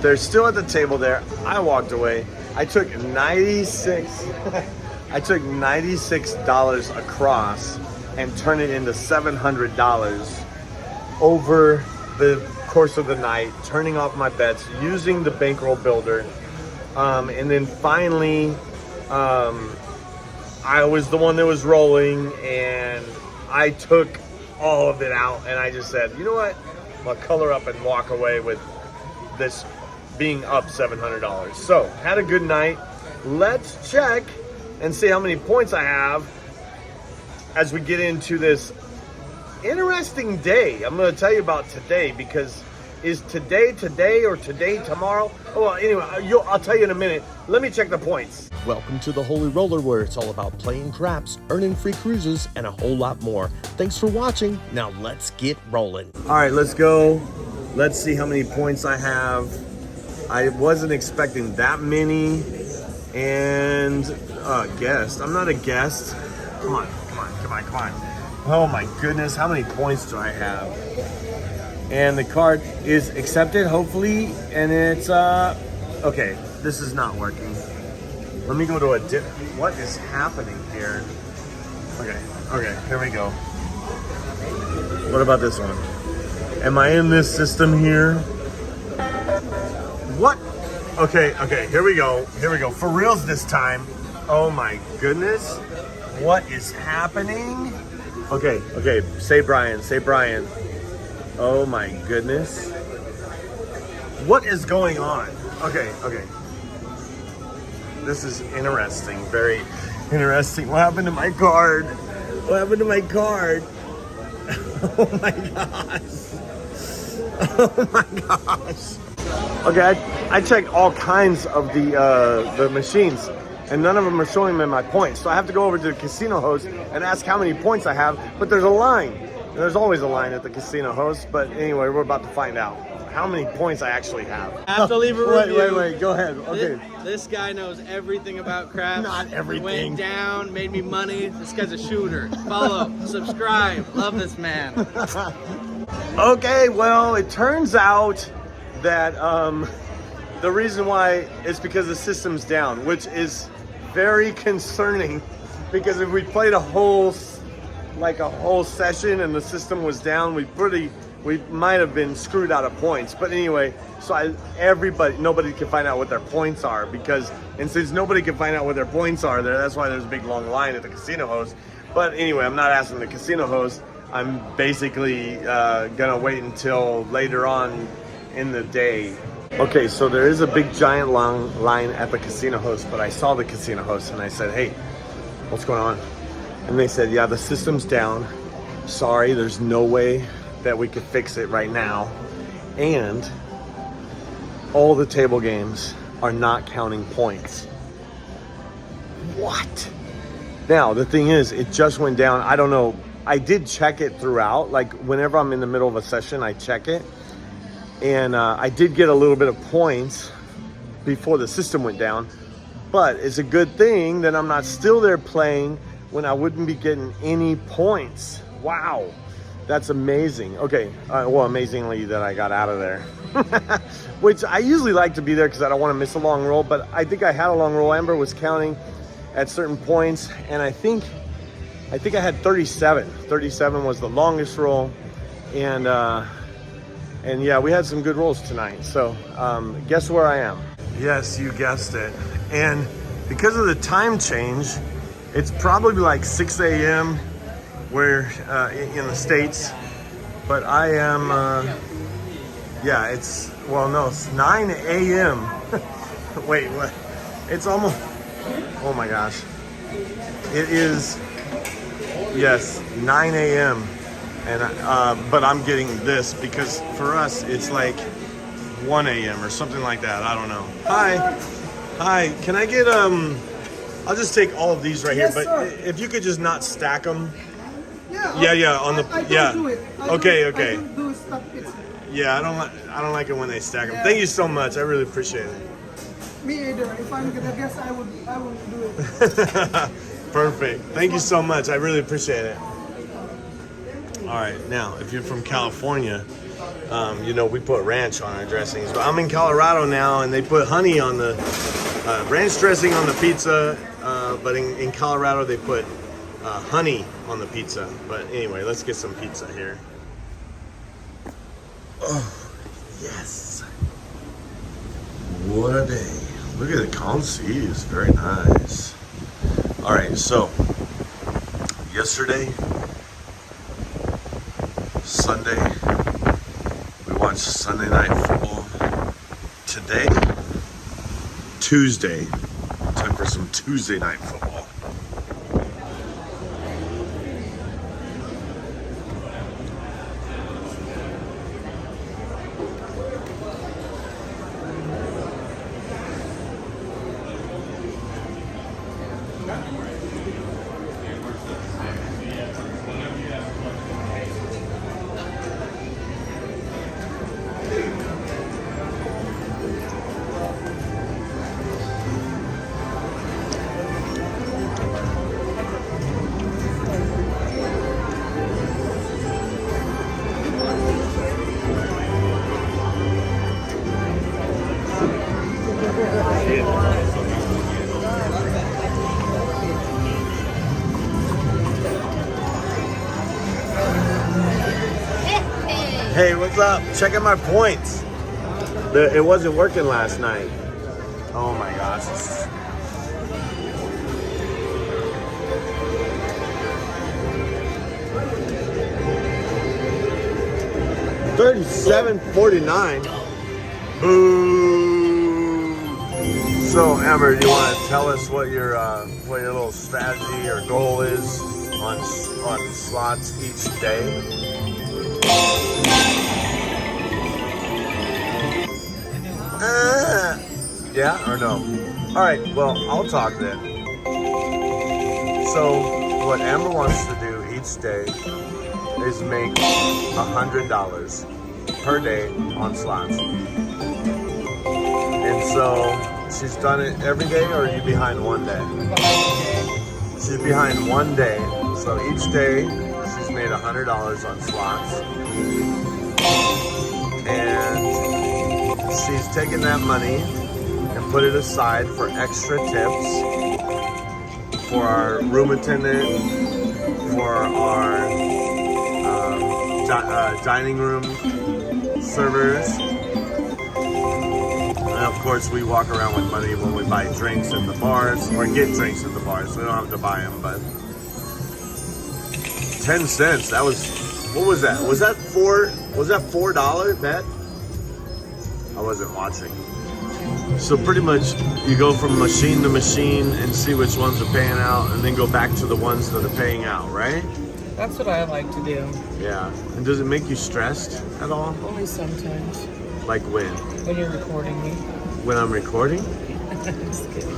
They're still at the table there. I walked away. I took $96 across and turned it into $700 over the course of the night, turning off my bets, using the bankroll builder. And then finally, I was the one that was rolling, and I took all of it out, and I just said, you know what? I'll color up and walk away with this being up $700. So, had a good night. Let's check and see how many points I have as we get into this interesting day. I'm going to tell you about today, because is today or today tomorrow? Oh, well, anyway, I'll tell you in a minute. Let me check the points. Welcome to the Holy Roller, where it's all about playing craps, earning free cruises, and a whole lot more. Thanks for watching. Now let's get rolling. All right, let's go. Let's see how many points I have. I wasn't expecting that many. And guest. I'm not a guest. Come on. Oh my goodness, how many points do I have? And the card is accepted, hopefully. And it's, okay, this is not working. Let me go to a dip. What is happening here? Okay, here we go. What about this one? Am I in this system here? What? Okay, here we go. For reals this time. Oh my goodness. What is happening? Okay, say Brian. Oh my goodness. What is going on? Okay. This is interesting, very interesting. What happened to my card? Oh my gosh. Okay, I checked all kinds of the machines, and none of them are showing me my points. So I have to go over to the casino host and ask how many points I have, but there's a line. And there's always a line at the casino host, but anyway, we're about to find out how many points I actually have. I have to leave a review. Wait, go ahead. Okay. This guy knows everything about craps. Not everything. Went down, made me money. This guy's a shooter. Follow, subscribe. Love this man. Okay, well, it turns out that the reason why is because the system's down, which is very concerning, because if we played a whole session and the system was down, we might have been screwed out of points. But anyway, so nobody can find out what their points are, since nobody can find out what their points are there, that's why there's a big long line at the casino host. But anyway, I'm not asking the casino host. I'm basically gonna wait until later on in the day. Okay, so there is a big giant long line at the casino host, but I saw the casino host and I said, hey, what's going on? And they said, yeah, the system's down. Sorry, there's no way that we could fix it right now. And all the table games are not counting points. What? Now, the thing is, it just went down. I don't know. I did check it throughout. Like, whenever I'm in the middle of a session, I check it. And I did get a little bit of points before the system went down. But it's a good thing that I'm not still there playing when I wouldn't be getting any points. Wow, that's amazing. Okay, well, amazingly that I got out of there. Which I usually like to be there because I don't want to miss a long roll, but I think I had a long roll. Amber was counting at certain points, and I think I had 37. 37 was the longest roll, and yeah, we had some good rolls tonight. So guess where I am? Yes, you guessed it. And because of the time change, it's probably like 6 a.m. where in the States, but I am, yeah, it's 9 a.m. Wait, what? It's almost, oh my gosh. It is, yes, 9 a.m. And, but I'm getting this because for us, it's like 1 a.m. or something like that. I don't know. Hi, can I get, I'll just take all of these right here, but sir, if you could just not stack them. Yeah, on the, I don't do it. Okay. I don't do stuff. Yeah, I don't like it when they stack them. Yeah. Thank you so much. I really appreciate it. Me either. If I'm gonna guess, I would do it. Perfect. Thank you so much. I really appreciate it. All right, now if you're from California, You know, we put ranch on our dressings. But I'm in Colorado now, and they put honey on the ranch dressing on the pizza. But in Colorado, they put honey on the pizza. But anyway, let's get some pizza here. Oh, yes. What a day. Look at the concise. Very nice. All right, so yesterday, Sunday, we watched Sunday Night Football. Today, Tuesday, time for some Tuesday Night Football. Hey, what's up? Checking my points. It wasn't working last night. Oh my gosh. 37.49. Boo. So Amber, do you want to tell us what your little strategy or goal is on slots each day? Yeah or no? All right, well, I'll talk then. So what Amber wants to do each day is make $100 per day on slots. And so she's done it every day, or are you behind one day? She's behind one day. So each day she's made $100 on slots. And she's taken that money and put it aside for extra tips for our room attendant, for our dining room servers, and of course we walk around with money when we buy drinks at the bars or get drinks at the bars. We don't have to buy them, but 10 cents. That was, what was that? Was that $4 bet? I wasn't watching. So pretty much you go from machine to machine and see which ones are paying out, and then go back to the ones that are paying out, right? That's what I like to do. Yeah. And does it make you stressed at all? Only sometimes. Like when? When you're recording me. When I'm recording? Just kidding.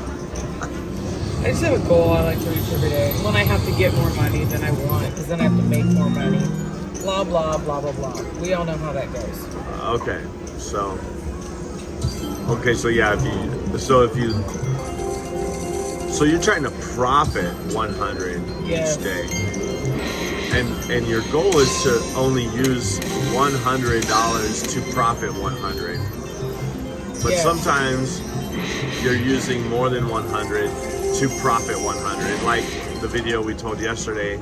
I just have a goal I like to reach every day. When I have to get more money than I want, because then I have to make more money. Blah, blah, blah, blah, blah. We all know how that goes. Okay. So yeah, so you're trying to profit 100 Yes. each day. And your goal is to only use $100 to profit 100. But Yes. sometimes you're using more than 100 to profit 100. Like the video we told yesterday,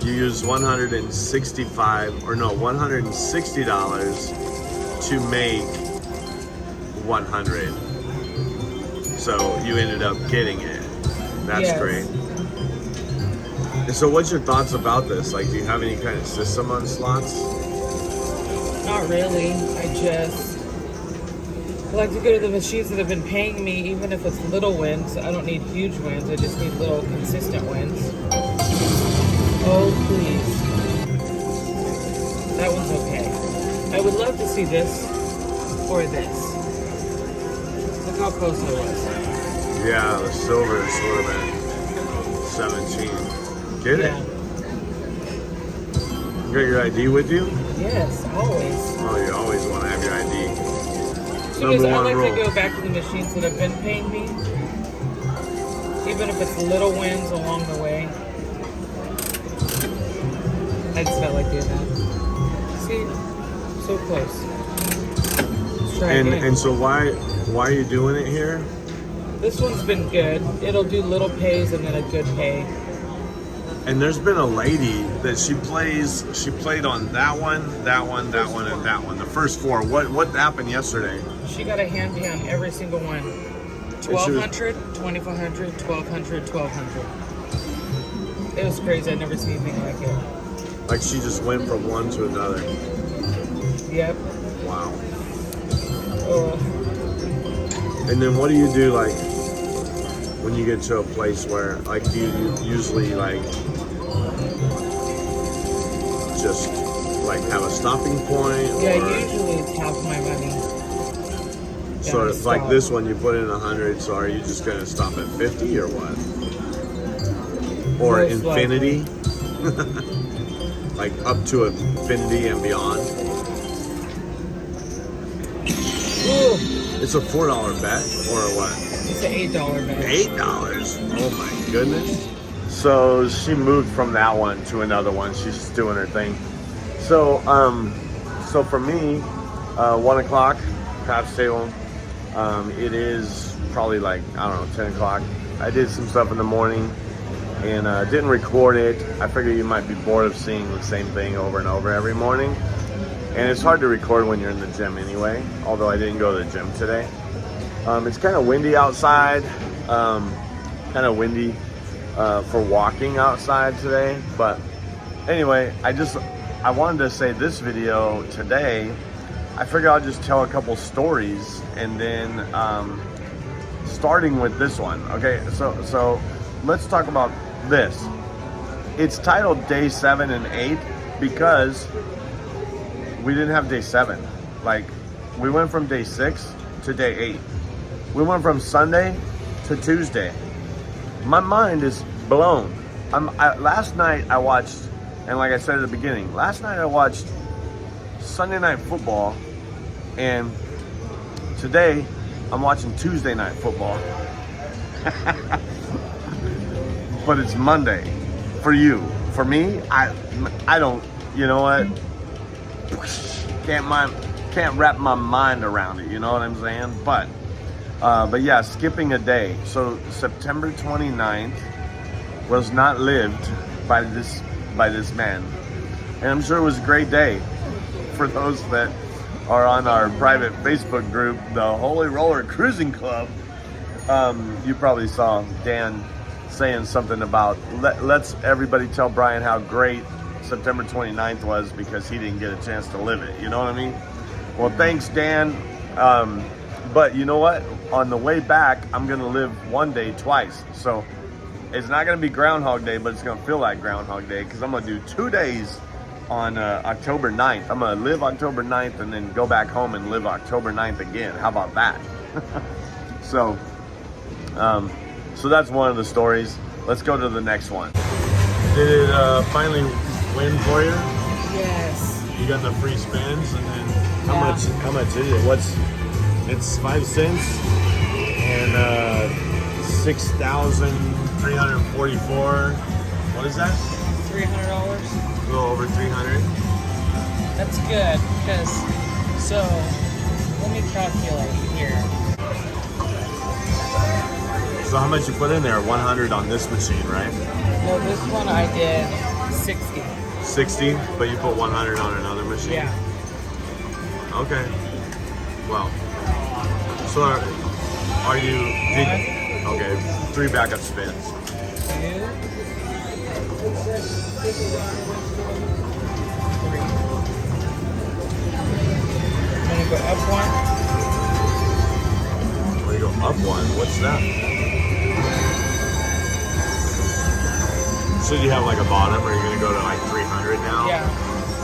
you use $160 to make 100. So you ended up getting it. That's Yes. great. And so what's your thoughts about this? Like, do you have any kind of system on slots? Not really. I like to go to the machines that have been paying me, even if it's little wins. I don't need huge wins. I just need little consistent wins. Oh, please. That one's okay. I would love to see this or this. Look how close I was. Yeah, the silver is would have been 17. Get it? You got your ID with you? Yes, always. Oh, you always want to have your ID. Because I Number one like rule. to go back to the machines that have been paying me, even if it's little wins along the way. I just felt like doing that. See, So close. Let's try And again. and so why are you doing it here? This one's been good. It'll do little pays and then a good pay. And there's been a lady that she played on that one, and that one. The first four. What happened yesterday? She got a hand pay on every single one. 1,200, 2,400, 1,200, 1,200. It was crazy. I'd never seen anything like it. Like she just went from one to another. Yep. Wow. Oh. And then what do you do like when you get to a place where like do you usually like just like have a stopping point? Yeah, or, usually it's half my money. so Yeah, it's like stop. this one you put in 100. So are you just gonna stop at 50 or what? Or Most infinity? Like up to infinity and beyond? Ooh, It's a $4 bet or what? it's an $8 bet. $8. Oh my goodness. So she moved from that one to another one. She's just doing her thing. So so for me, 1 o'clock, craps table. It is probably like, I don't know, 10 o'clock. I did some stuff in the morning and didn't record it. I figured you might be bored of seeing the same thing over and over every morning. And it's hard to record when you're in the gym anyway, although I didn't go to the gym today. It's kind of windy outside, kind of windy for walking outside today. But anyway, I wanted to say this video today, I figured I'll just tell a couple stories and then starting with this one. Okay, so let's talk about this. It's titled Day 7 and 8 because we didn't have day 7. Like, we went from day 6 to day 8. We went from Sunday to Tuesday. My mind is blown. Last night I watched, and like I said at the beginning, last night I watched Sunday Night Football, and today I'm watching Tuesday Night Football. But it's Monday for you. For me, I don't, you know what? Can't wrap my mind around it, you know what I'm saying? But yeah, skipping a day. So September 29th was not lived by this man. And I'm sure it was a great day for those that are on our private Facebook group, the Holy Roller Cruising Club. You probably saw Dan saying something about let's everybody tell Brian how great September 29th was because he didn't get a chance to live it. You know what I mean? Well, thanks, Dan. But you know what? On the way back, I'm going to live one day twice. So it's not going to be Groundhog Day, but it's going to feel like Groundhog Day because I'm going to do 2 days on October 9th. I'm going to live October 9th and then go back home and live October 9th again. How about that? So that's one of the stories. Let's go to the next one. Did it finally win for you? Yes. You got the free spins, and then Yeah. how much is it? It's 5 cents and 6,344. What is that? $300. A little over 300. That's good because, so let me calculate here. So how much you put in there? 100 on this machine, right? No, this one I did 60. 60, but you put 100 on another machine. Yeah. Okay. Well. So are you? Okay. 3 backup spins. 2. I'm gonna go up 1. When you go up 1, what's that? So you have like a bottom, or you're gonna go to like 300 now? Yeah.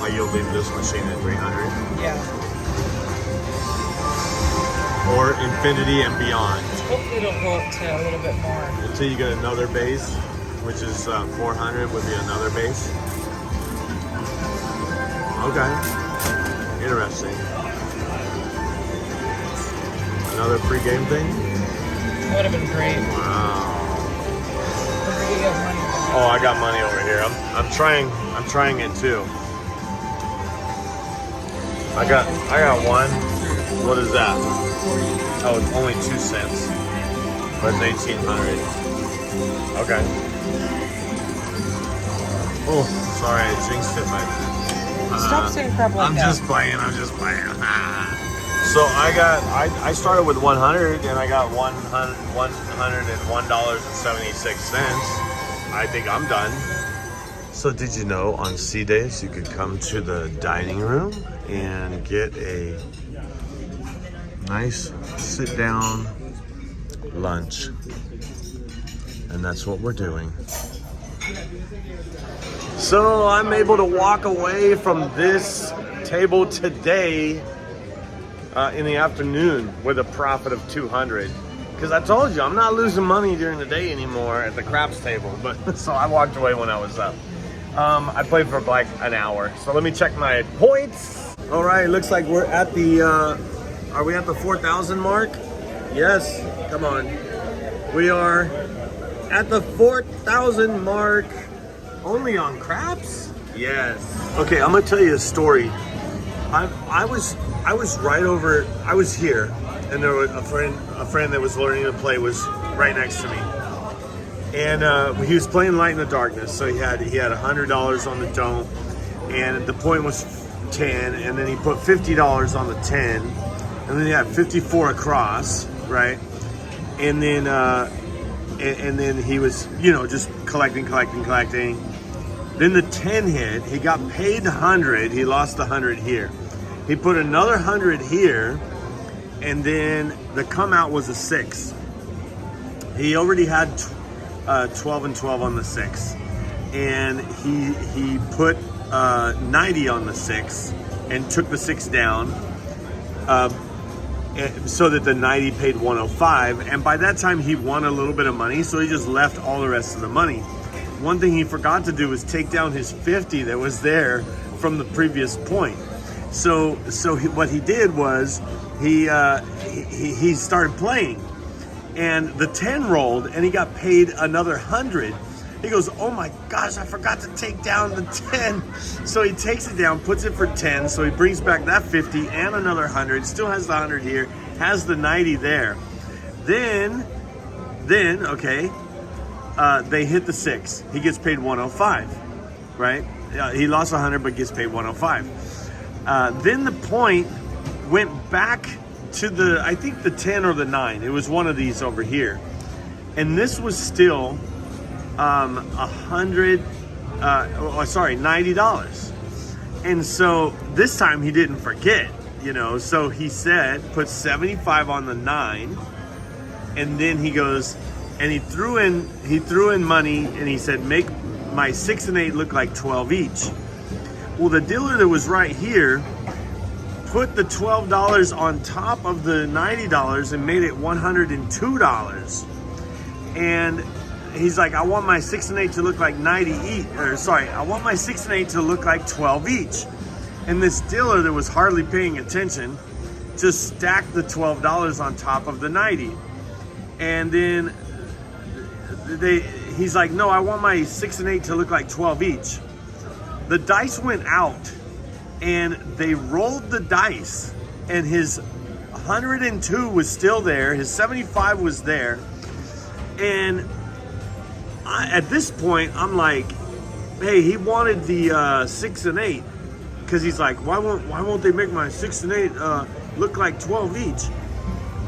Like you'll leave this machine at 300, Yeah. or infinity and beyond, Hopefully it'll go up to a little bit more. until you get another base, which is 400 would be another base. Okay, interesting. Another free game thing. That would have been great. Wow. Don't forget you have money. Oh, I got money over here. I'm trying it too. I got one. What is that? Oh, it's only 2 cents. But it's 1,800. Okay. Oh, sorry, I jinxed it, but Stop saying crap like I'm that. just playing. So I started with 100 and I got $101.76. I think I'm done. So did you know on C days you could come to the dining room and get a nice sit down lunch? And that's what we're doing. So I'm able to walk away from this table today in the afternoon with a profit of 200. Because I told you, I'm not losing money during the day anymore at the craps table. But so I walked away when I was up. I played for like an hour. So let me check my points. All right, looks like we're at the, are we at the 4,000 mark? Yes, come on. We are at the 4,000 mark. Only on craps? Yes. Okay, I'm gonna tell you a story. I was right over, I was here, and there was a friend that was learning to play was right next to me. And he was playing Light in the Darkness, so he had $100 on the dome, and the point was 10, and then he put $50 on the 10, and then he had 54 across, right? And then he was, just collecting. Then the 10 hit, he got paid 100, he lost 100 here. He put another 100 here, and then the come out was a 6. He already had 12 and 12 on the 6. And he put 90 on the 6 and took the 6 down so that the 90 paid 105. And by that time he won a little bit of money, so he just left all the rest of the money. One thing he forgot to do was take down his 50 that was there from the previous point. So what he did was he started playing, and the 10 rolled, and he got paid another 100. He goes, oh my gosh, I forgot to take down the 10. So he takes it down, puts it for 10. So he brings back that 50 and another 100. Still has the 100 here, has the 90 there. Then okay. They hit the 6. He gets paid 105, right? He lost 100, but gets paid 105. Then the point went back to I think the 10 or the 9. It was one of these over here. And this was still $90. And so this time he didn't forget, so he put 75 on the 9, and then he goes, and he threw in money, and he said, make my 6 and 8 look like 12 each. Well, the dealer that was right here put the $12 on top of the $90 and made it $102. And he's like, I want my 6 and 8 to look like 90 each. I want my 6 and 8 to look like 12 each. And this dealer that was hardly paying attention just stacked the $12 on top of the 90. And then he's like, no, I want my 6 and 8 to look like 12 each. The dice went out, and they rolled the dice, and his 102 was still there, his 75 was there, and at this point, I'm like, hey, he wanted the 6 and 8, because he's like, why won't they make my 6 and 8 look like 12 each?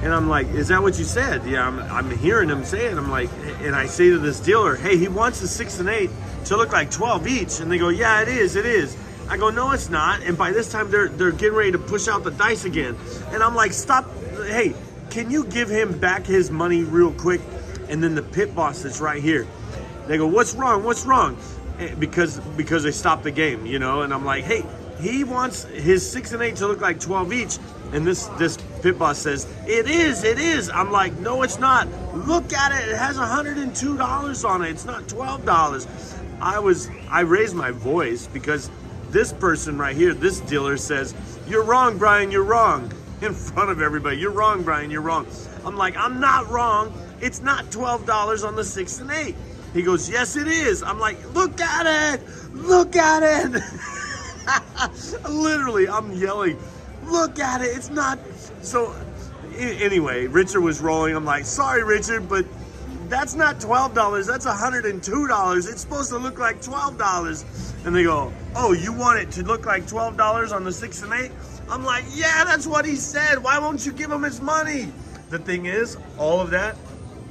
And I'm like, is that what you said? Yeah, I'm hearing him say it. I'm like, and I say to this dealer, hey, he wants the 6 and 8 to look like 12 each. And they go, yeah, it is. I go, no, it's not. And by this time, they're getting ready to push out the dice again. And I'm like, stop. Hey, can you give him back his money real quick? And then the pit boss that's right here, they go, what's wrong? Because they stopped the game, And I'm like, hey, he wants his 6 and 8 to look like 12 each. And this pit boss says, it is. I'm like, no, it's not. Look at it. It has $102 on it. It's not $12. I raised my voice because this person right here, this dealer says, you're wrong, Brian, you're wrong. In front of everybody, you're wrong, Brian, you're wrong. I'm like, I'm not wrong. It's not $12 on the 6 and 8. He goes, yes, it is. I'm like, look at it. Literally, I'm yelling. look at it. It's not. So anyway, Richard was rolling. I'm like, sorry, Richard, but that's not $12. That's $102. It's supposed to look like $12. And they go, oh, you want it to look like $12 on the 6 and 8? I'm like, yeah, that's what he said. Why won't you give him his money? The thing is, all of that,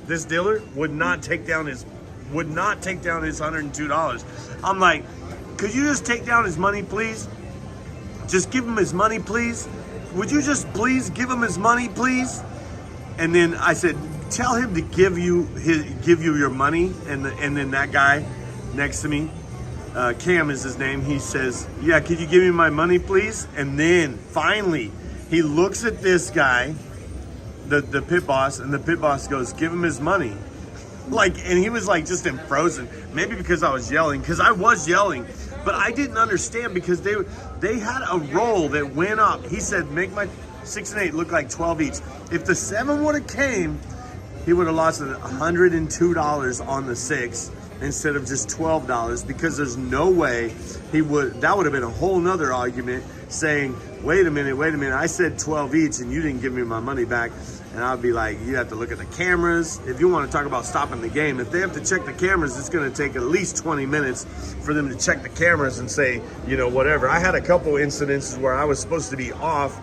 this dealer would not take down his $102. I'm like, could you just take down his money, please? Just give him his money, please. Would you just please give him his money, please? And then I said, tell him to give you your money. And then that guy next to me, Cam is his name. He says, yeah, could you give me my money, please? And then finally, he looks at this guy, the pit boss, and the pit boss goes, give him his money. Like, and he was like just in frozen. Maybe because I was yelling, because I was yelling, but I didn't understand because they had a roll that went up. He said, make my 6 and 8 look like 12 each. If the 7 would have came, he would have lost $102 on the 6 instead of just $12, because there's no way that would have been a whole nother argument saying, wait a minute, I said 12 each and you didn't give me my money back. And I'd be like, you have to look at the cameras. If you want to talk about stopping the game, if they have to check the cameras, it's going to take at least 20 minutes for them to check the cameras and say, you know, whatever. I had a couple incidences where I was supposed to be off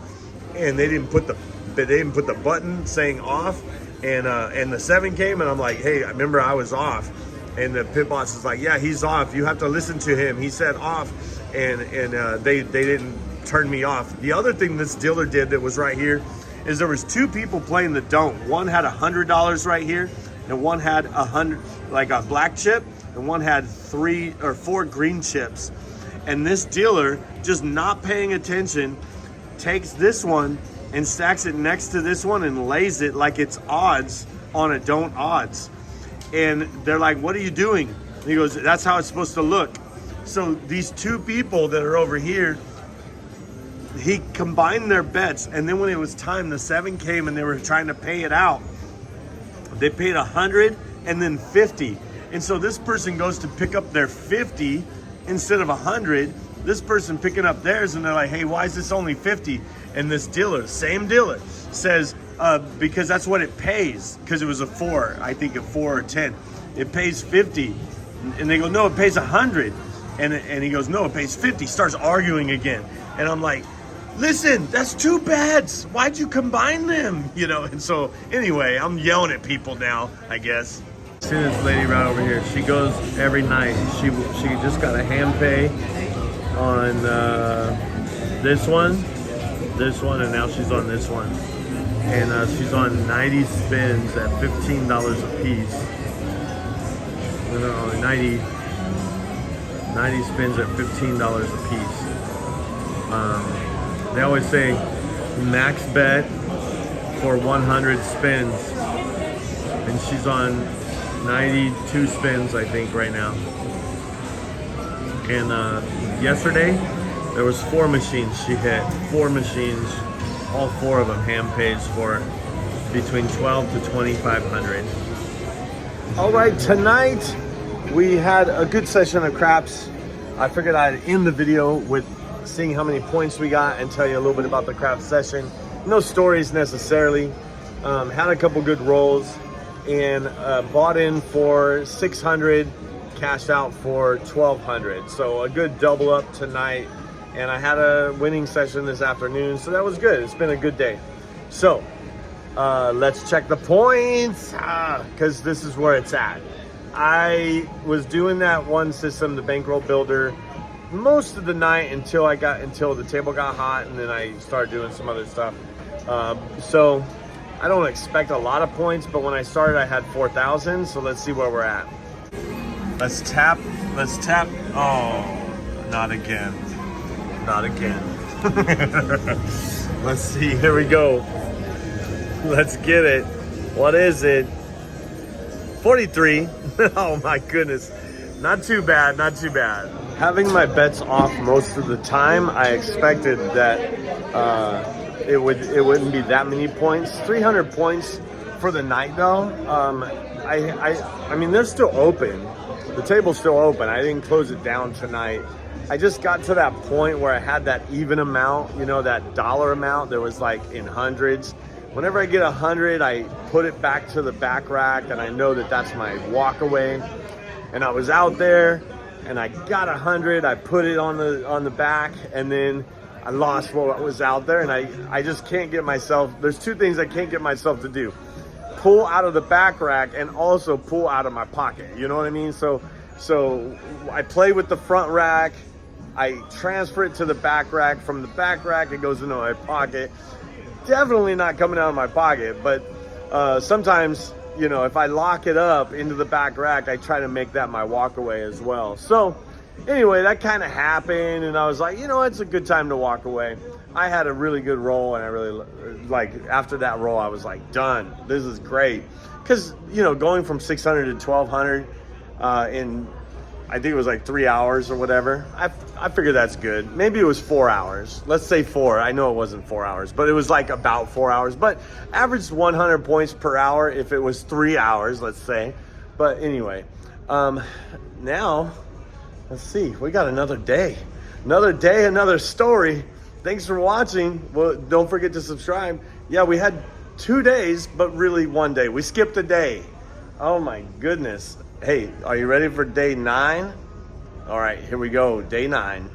and they didn't put the button saying off, and the 7 came and I'm like, hey, I remember I was off. And the pit boss is like, yeah, he's off. You have to listen to him. He said off, and they didn't turn me off. The other thing this dealer did that was right here is there was 2 people playing the don't. One had $100 right here, and one had 100, like a black chip, and one had 3 or 4 green chips. And this dealer, just not paying attention, takes this one and stacks it next to this one and lays it like it's odds on a don't odds. And they're like, what are you doing? And he goes, that's how it's supposed to look. So these 2 people that are over here, he combined their bets, and then when it was time, the 7 came and they were trying to pay it out. They paid 100 and then 50. And so this person goes to pick up their 50 instead of 100. This person picking up theirs, and they're like, hey, why is this only 50? And this dealer, same dealer, says, because that's what it pays, because it was a 4, I think a 4 or 10. It pays 50. And they go, no, it pays 100. And he goes, no, it pays 50. Starts arguing again. And I'm like, listen, that's 2 bets. Why'd you combine them? You know, and so anyway, I'm yelling at people now, I guess. See this lady right over here. She goes every night. She just got a hand pay on this one, and now she's on this one. And she's on 90 spins at $15 a piece. No, 90 spins at $15 a piece. They always say max bet for 100 spins, and she's on 92 spins, I think, right now. And yesterday there was 4 machines she hit. 4 machines, all 4 of them hand pays for between 12 to 2,500. All right, tonight we had a good session of craps. I figured I'd end the video with seeing how many points we got and tell you a little bit about the craps session. No stories necessarily. Had a couple good rolls, and bought in for 600, cashed out for 1,200. So a good double up tonight. And I had a winning session this afternoon, so that was good. It's been a good day. So let's check the points, because this is where it's at. I was doing that one system, the bankroll builder, most of the night until the table got hot, and then I started doing some other stuff. So I don't expect a lot of points, but when I started I had 4,000, so let's see where we're at. Let's tap. Oh, not again. Let's see, here we go. Let's get it. What is it? 43. Oh my goodness. Not too bad. Having my bets off most of the time, I expected that it wouldn't be that many points. 300 points for the night though. I mean, they're still open. The table's still open. I didn't close it down tonight. I just got to that point where I had that even amount, you know, that dollar amount that was like in hundreds. Whenever I get 100, I put it back to the back rack, and I know that that's my walk away. And I was out there, and I got 100. I put it on the back, and then I lost what was out there, and I just can't get myself. There's two things I can't get myself to do: pull out of the back rack, and also pull out of my pocket. You know what I mean? So I play with the front rack. I transfer it to the back rack. From the back rack, it goes into my pocket. Definitely not coming out of my pocket, but sometimes, you know, if I lock it up into the back rack, I try to make that my walk away as well. So anyway, that kind of happened, and I was like, you know, it's a good time to walk away. I had a really good roll, and I really, like, after that roll, I was like, done. This is great. Because, you know, going from 600 to 1200 in, I think it was like 3 hours or whatever. I figured that's good. Maybe it was 4 hours. Let's say 4. I know it wasn't 4 hours, but it was like about 4 hours. But averaged 100 points per hour if it was 3 hours, let's say. But anyway, now, let's see. We got another day. Another day, another story. Thanks for watching. Well, don't forget to subscribe. Yeah, we had 2 days, but really 1 day. We skipped a day. Oh my goodness. Hey, are you ready for day 9? All right, here we go. Day 9.